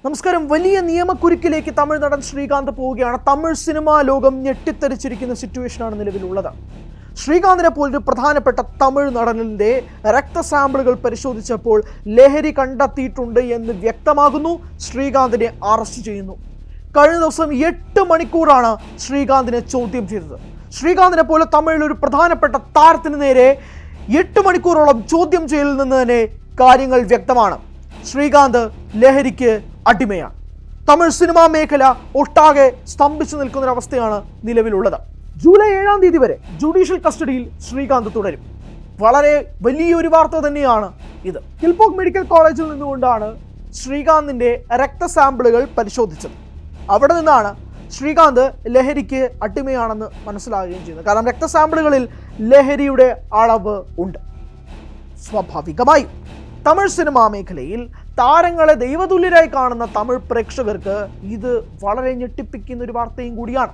നമസ്കാരം. വലിയ നിയമക്കുരുക്കിലേക്ക് തമിഴ് നടൻ ശ്രീകാന്ത് പോവുകയാണ്. തമിഴ് സിനിമാ ലോകം ഞെട്ടിത്തെറിച്ചിരിക്കുന്ന സിറ്റുവേഷനാണ് നിലവിലുള്ളത്. ശ്രീകാന്തിനെ പോലൊരു പ്രധാനപ്പെട്ട തമിഴ് നടനിൻ്റെ രക്തസാമ്പിളുകൾ പരിശോധിച്ചപ്പോൾ ലഹരി കണ്ടെത്തിയിട്ടുണ്ട് എന്ന് വ്യക്തമാകുന്നു. ശ്രീകാന്തിനെ അറസ്റ്റ് ചെയ്യുന്നു. കഴിഞ്ഞ ദിവസം 8 മണിക്കൂറാണ് ശ്രീകാന്തിനെ ചോദ്യം ചെയ്തത്. ശ്രീകാന്തിനെ പോലെ തമിഴിൽ ഒരു പ്രധാനപ്പെട്ട താരത്തിന് നേരെ 8 മണിക്കൂറോളം ചോദ്യം ചെയ്യലിൽ നിന്ന് തന്നെ കാര്യങ്ങൾ വ്യക്തമാണ്. ശ്രീകാന്ത് ലഹരിക്ക് അടിമയാണ്. തമിഴ് സിനിമാ മേഖല ഒട്ടാകെ സ്തംഭിച്ചു നിൽക്കുന്നൊരവസ്ഥയാണ് നിലവിലുള്ളത്. ജൂലൈ 7-ാം തീയതി വരെ ജുഡീഷ്യൽ കസ്റ്റഡിയിൽ ശ്രീകാന്ത് തുടരും. വളരെ വലിയൊരു വാർത്ത തന്നെയാണ് ഇത്. കിൽപോക്ക് മെഡിക്കൽ കോളേജിൽ നിന്നുകൊണ്ടാണ് ശ്രീകാന്തിൻ്റെ രക്തസാമ്പിളുകൾ പരിശോധിച്ചത്. അവിടെ നിന്നാണ് ശ്രീകാന്ത് ലഹരിക്ക് അടിമയാണെന്ന് മനസ്സിലാകുകയും ചെയ്യുന്നത്. കാരണം രക്തസാമ്പിളുകളിൽ ലഹരിയുടെ അളവ് ഉണ്ട്. സ്വാഭാവികമായും തമിഴ് സിനിമാ മേഖലയിൽ താരങ്ങളെ ദൈവതുല്യരായി കാണുന്ന തമിഴ് പ്രേക്ഷകർക്ക് ഇത് വളരെ ഞെട്ടിപ്പിക്കുന്ന ഒരു വാർത്തയും കൂടിയാണ്.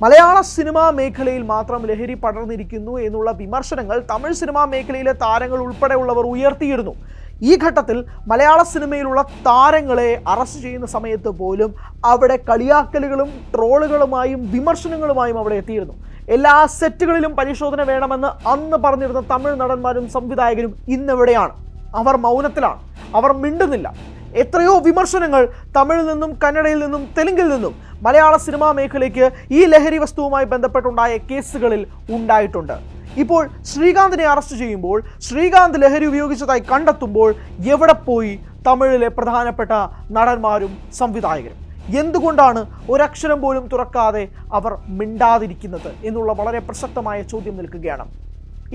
മലയാള സിനിമാ മേഖലയിൽ മാത്രം ലഹരി പടർന്നിരിക്കുന്നു എന്നുള്ള വിമർശനങ്ങൾ തമിഴ് സിനിമാ മേഖലയിലെ താരങ്ങൾ ഉൾപ്പെടെയുള്ളവർ ഉയർത്തിയിരുന്നു. ഈ ഘട്ടത്തിൽ മലയാള സിനിമയിലുള്ള താരങ്ങളെ അറസ്റ്റ് ചെയ്യുന്ന സമയത്ത് പോലും അവിടെ കളിയാക്കലുകളും ട്രോളുകളുമായും വിമർശനങ്ങളുമായും അവിടെ എത്തിയിരുന്നു. എല്ലാ സെറ്റുകളിലും പരിശോധന വേണമെന്ന് അന്ന് പറഞ്ഞിരുന്ന തമിഴ് നടന്മാരും സംവിധായകരും ഇന്നെവിടെയാണ്? അവർ മൗനത്തിലാണ്. അവർ മിണ്ടുന്നില്ല. എത്രയോ വിമർശനങ്ങൾ തമിഴിൽ നിന്നും കന്നഡയിൽ നിന്നും തെലുങ്കിൽ നിന്നും മലയാള സിനിമാ മേഖലയ്ക്ക് ഈ ലഹരി വസ്തുവുമായി ബന്ധപ്പെട്ടുണ്ടായ കേസുകളിൽ ഉണ്ടായിട്ടുണ്ട്. ഇപ്പോൾ ശ്രീകാന്തിനെ അറസ്റ്റ് ചെയ്യുമ്പോൾ, ശ്രീകാന്ത് ലഹരി ഉപയോഗിച്ചതായി കണ്ടെത്തുമ്പോൾ എവിടെ പോയി തമിഴിലെ പ്രധാനപ്പെട്ട നടന്മാരും സംവിധായകരും? എന്തുകൊണ്ടാണ് ഒരക്ഷരം പോലും തുറക്കാതെ അവർ മിണ്ടാതിരിക്കുന്നത് എന്നുള്ള വളരെ പ്രസക്തമായ ചോദ്യം നിൽക്കുകയാണ്.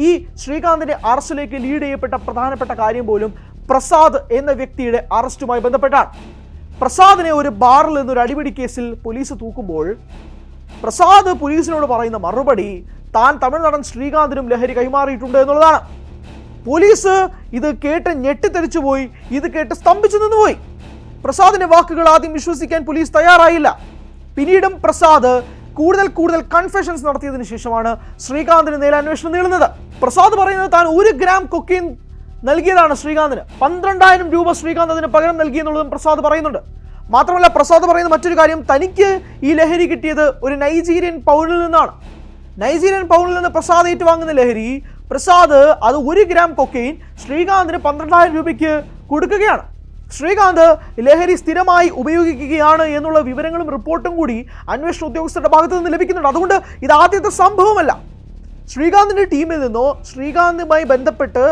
ഈ ശ്രീകാന്തിന്റെ അറസ്റ്റിലേക്ക് ലീഡ് ചെയ്യപ്പെട്ട പ്രധാനപ്പെട്ട കാര്യം പോലും പ്രസാദ് എന്ന വ്യക്തിയുടെ അറസ്റ്റുമായി ബന്ധപ്പെട്ടാണ്. പ്രസാദിനെ ഒരു ബാറിൽ നിന്നൊരു അടിപിടി കേസിൽ പോലീസ് തൂക്കുമ്പോൾ പ്രസാദ് പോലീസിനോട് പറയുന്ന മറുപടി താൻ തമിഴ് നടൻ ശ്രീകാന്തിനും ലഹരി കൈമാറിയിട്ടുണ്ട് എന്നുള്ളതാണ്. പോലീസ് ഇത് കേട്ട് ഞെട്ടിത്തെറിച്ചു പോയി. ഇത് കേട്ട് സ്തംഭിച്ചു നിന്നുപോയി. പ്രസാദിന്റെ വാക്കുകൾ ആദ്യം വിശ്വസിക്കാൻ പോലീസ് തയ്യാറായില്ല. പിന്നീടും പ്രസാദ് കൂടുതൽ കൺഫെഷൻസ് നടത്തിയതിനു ശേഷമാണ് ശ്രീകാന്തിന് നേരെ അന്വേഷണം നീളുന്നത്. പ്രസാദ് പറയുന്നത് താൻ 1 ഗ്രാം കൊക്കൈൻ നൽകിയതാണ് ശ്രീകാന്തിന്. 12,000 രൂപ ശ്രീകാന്ത് അതിന് പകരം നൽകിയെന്നുള്ളതും പ്രസാദ് പറയുന്നുണ്ട്. മാത്രമല്ല പ്രസാദ് പറയുന്ന മറ്റൊരു കാര്യം, തനിക്ക് ഈ ലഹരി കിട്ടിയത് ഒരു നൈജീരിയൻ പൗരനിൽ നിന്നാണ്. നൈജീരിയൻ പൗരനിൽ നിന്ന് പ്രസാദ് ഏറ്റുവാങ്ങുന്ന ലഹരി പ്രസാദ് അത് 1 ഗ്രാം കൊക്കൈൻ ശ്രീകാന്തിന് 12,000 രൂപയ്ക്ക് കൊടുക്കുകയാണ്. ശ്രീകാന്ത് ലഹരി സ്ഥിരമായി ഉപയോഗിക്കുകയാണ് എന്നുള്ള വിവരങ്ങളും റിപ്പോർട്ടും കൂടി അന്വേഷണ ഉദ്യോഗസ്ഥരുടെ ഭാഗത്ത് നിന്ന് ലഭിക്കുന്നുണ്ട്. അതുകൊണ്ട് ഇത് ആദ്യത്തെ സംഭവമല്ല. ശ്രീകാന്തിൻ്റെ ടീമിൽ നിന്നോ ശ്രീകാന്തുമായി ബന്ധപ്പെട്ട്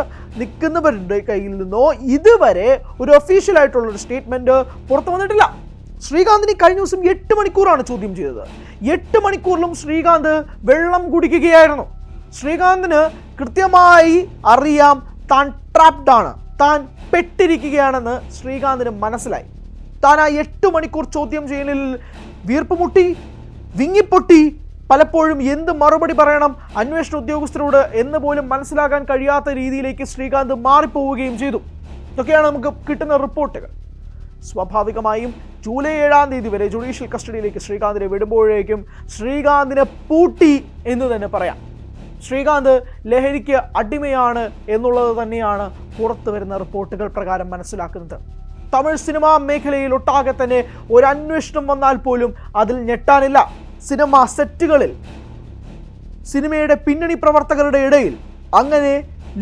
നിൽക്കുന്നവരുടെ കയ്യിൽ നിന്നോ ഇതുവരെ ഒരു ഒഫീഷ്യൽ ആയിട്ടുള്ളൊരു സ്റ്റേറ്റ്മെൻറ്റ് പുറത്തു വന്നിട്ടില്ല. ശ്രീകാന്തിന് കഴിഞ്ഞ ദിവസം 8 മണിക്കൂറാണ് ചോദ്യം ചെയ്തത്. 8 മണിക്കൂറിലും ശ്രീകാന്ത് വെള്ളം കുടിക്കുകയായിരുന്നു. ശ്രീകാന്തിന് കൃത്യമായി അറിയാം താൻ ട്രാപ്ഡാണ്, താൻ പെട്ടിരിക്കുകയാണെന്ന് ശ്രീകാന്തിന് മനസ്സിലായി. താൻ ആ 8 മണിക്കൂർ ചോദ്യം ചെയ്യലിൽ വീർപ്പ് മുട്ടി, വിങ്ങിപ്പൊട്ടി, പലപ്പോഴും എന്ത് മറുപടി പറയണം അന്വേഷണ ഉദ്യോഗസ്ഥരോട് എന്ന് പോലും മനസ്സിലാക്കാൻ കഴിയാത്ത രീതിയിലേക്ക് ശ്രീകാന്ത് മാറിപ്പോവുകയും ചെയ്തു. ഇതൊക്കെയാണ് നമുക്ക് കിട്ടുന്ന റിപ്പോർട്ടുകൾ. സ്വാഭാവികമായും ജൂലൈ 7-ാം തീയതി വരെ ജുഡീഷ്യൽ കസ്റ്റഡിയിലേക്ക് ശ്രീകാന്തിനെ വിടുമ്പോഴേക്കും ശ്രീകാന്തിനെ പൂട്ടി എന്ന് തന്നെ പറയാം. ശ്രീകാന്ത് ലഹരിക്ക് അടിമയാണ് എന്നുള്ളത് തന്നെയാണ് പുറത്തു വരുന്ന റിപ്പോർട്ടുകൾ പ്രകാരം മനസ്സിലാക്കുന്നത്. തമിഴ് സിനിമാ മേഖലയിൽ ഒട്ടാകെ തന്നെ ഒരു അന്വേഷണം വന്നാൽ പോലും അതിൽ ഞെട്ടാനില്ല. സിനിമാ സെറ്റുകളിൽ സിനിമയുടെ പിന്നണി പ്രവർത്തകരുടെ ഇടയിൽ അങ്ങനെ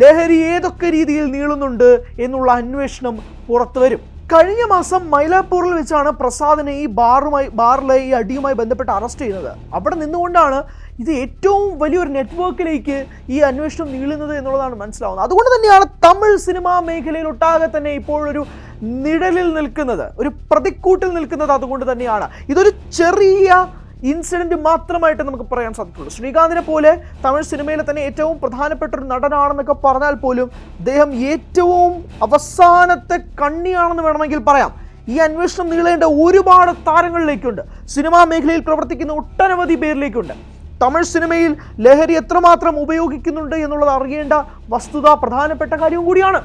ലഹരി ഏതൊക്കെ രീതിയിൽ നീളുന്നുണ്ട് എന്നുള്ള അന്വേഷണം പുറത്തു വരും. കഴിഞ്ഞ മാസം മൈലാപ്പൂരിൽ വെച്ചാണ് പ്രസാദിനെ ഈ ബാറിലെ ഈ അടിയുമായി ബന്ധപ്പെട്ട് അറസ്റ്റ് ചെയ്യുന്നത്. അവിടെ നിന്നുകൊണ്ടാണ് ഇത് ഏറ്റവും വലിയൊരു നെറ്റ്വർക്കിലേക്ക് ഈ അന്വേഷണം നീളുന്നത് എന്നുള്ളതാണ് മനസ്സിലാവുന്നത്. അതുകൊണ്ട് തന്നെയാണ് തമിഴ് സിനിമാ മേഖലയിൽ ഒട്ടാകെ തന്നെ ഇപ്പോഴൊരു നിഴലിൽ നിൽക്കുന്നത്, ഒരു പ്രതിക്കൂട്ടിൽ നിൽക്കുന്നത്. അതുകൊണ്ട് തന്നെയാണ് ഇതൊരു ചെറിയ ഇൻസിഡൻറ്റ് മാത്രമായിട്ട് നമുക്ക് പറയാൻ സാധിക്കുള്ളൂ. ശ്രീകാന്തിനെ പോലെ തമിഴ് സിനിമയിലെ തന്നെ ഏറ്റവും പ്രധാനപ്പെട്ട ഒരു നടനാണെന്നൊക്കെ പറഞ്ഞാൽ പോലും അദ്ദേഹം ഏറ്റവും അവസാനത്തെ കണ്ണിയാണെന്ന് വേണമെങ്കിൽ പറയാം. ഈ അന്വേഷണം നീളേണ്ട ഒരുപാട് താരങ്ങളിലേക്കുണ്ട്. സിനിമാ മേഖലയിൽ പ്രവർത്തിക്കുന്ന ഒട്ടനവധി പേരിലേക്കുണ്ട്. തമിഴ് സിനിമയിൽ ലഹരി എത്രമാത്രം ഉപയോഗിക്കുന്നുണ്ട് എന്നുള്ളത് അറിയേണ്ട വസ്തുത പ്രധാനപ്പെട്ട കാര്യവും കൂടിയാണ്.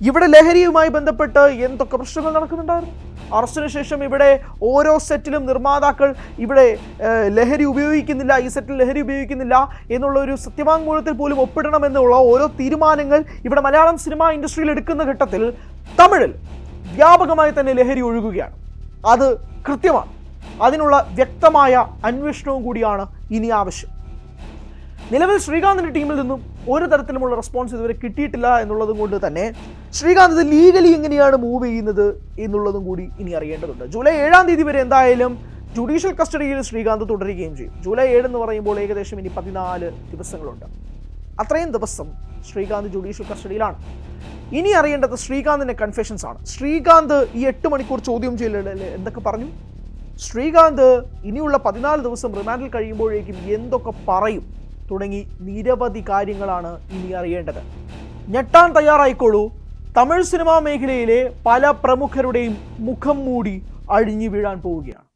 ഇവിടെ ലഹരിയുമായി ബന്ധപ്പെട്ട് എന്തൊക്കെ പ്രശ്നങ്ങൾ നടക്കുന്നുണ്ടായിരുന്നു. അറസ്റ്റിന് ശേഷം ഇവിടെ ഓരോ സെറ്റിലും നിർമ്മാതാക്കൾ ഇവിടെ ലഹരി ഉപയോഗിക്കുന്നില്ല, ഈ സെറ്റിൽ ലഹരി ഉപയോഗിക്കുന്നില്ല എന്നുള്ള ഒരു സത്യവാങ്മൂലത്തിൽ പോലും ഒപ്പിടണമെന്നുള്ള ഓരോ തീരുമാനങ്ങൾ ഇവിടെ മലയാളം സിനിമാ ഇൻഡസ്ട്രിയിൽ എടുക്കുന്ന ഘട്ടത്തിൽ തമിഴിൽ വ്യാപകമായി തന്നെ ലഹരി ഒഴുകുകയാണ്. അത് കൃത്യമാണ്. അതിനുള്ള വ്യക്തമായ അന്വേഷണവും കൂടിയാണ് ഇനി ആവശ്യം. നിലവിൽ ശ്രീകാന്തിൻ്റെ ടീമിൽ നിന്നും ഒരു തരത്തിലുമുള്ള റെസ്പോൺസ് ഇതുവരെ കിട്ടിയിട്ടില്ല എന്നുള്ളതും കൊണ്ട് തന്നെ ശ്രീകാന്ത് ഇത് ലീഗലി എങ്ങനെയാണ് മൂവ് ചെയ്യുന്നത് എന്നുള്ളതും കൂടി ഇനി അറിയേണ്ടതുണ്ട്. ജൂലൈ 7-ാം തീയതി വരെ എന്തായാലും ജുഡീഷ്യൽ കസ്റ്റഡിയിൽ ശ്രീകാന്ത് തുടരുകയും ചെയ്യും. ജൂലൈ 7 എന്ന് പറയുമ്പോൾ ഏകദേശം ഇനി 14 ദിവസങ്ങളുണ്ട്. അത്രയും ദിവസം ശ്രീകാന്ത് ജുഡീഷ്യൽ കസ്റ്റഡിയിലാണ്. ഇനി അറിയേണ്ടത് ശ്രീകാന്തിൻ്റെ കൺഫെഷൻസ് ആണ്. ശ്രീകാന്ത് ഈ 8 മണിക്കൂർ ചോദ്യം ചെയ്യലിൽ എന്തൊക്കെ പറഞ്ഞു, ശ്രീകാന്ത് ഇനിയുള്ള 14 ദിവസം റിമാൻഡിൽ കഴിയുമ്പോഴേക്കും എന്തൊക്കെ പറയും തുടങ്ങി നിരവധി കാര്യങ്ങളാണ് ഇനി അറിയേണ്ടത്. ഞെട്ടാൻ തയ്യാറായിക്കോളൂ. തമിഴ് സിനിമാ മേഖലയിലെ പല പ്രമുഖരുടെയും മുഖം മൂടി അഴിഞ്ഞു വീഴാൻ പോവുകയാണ്.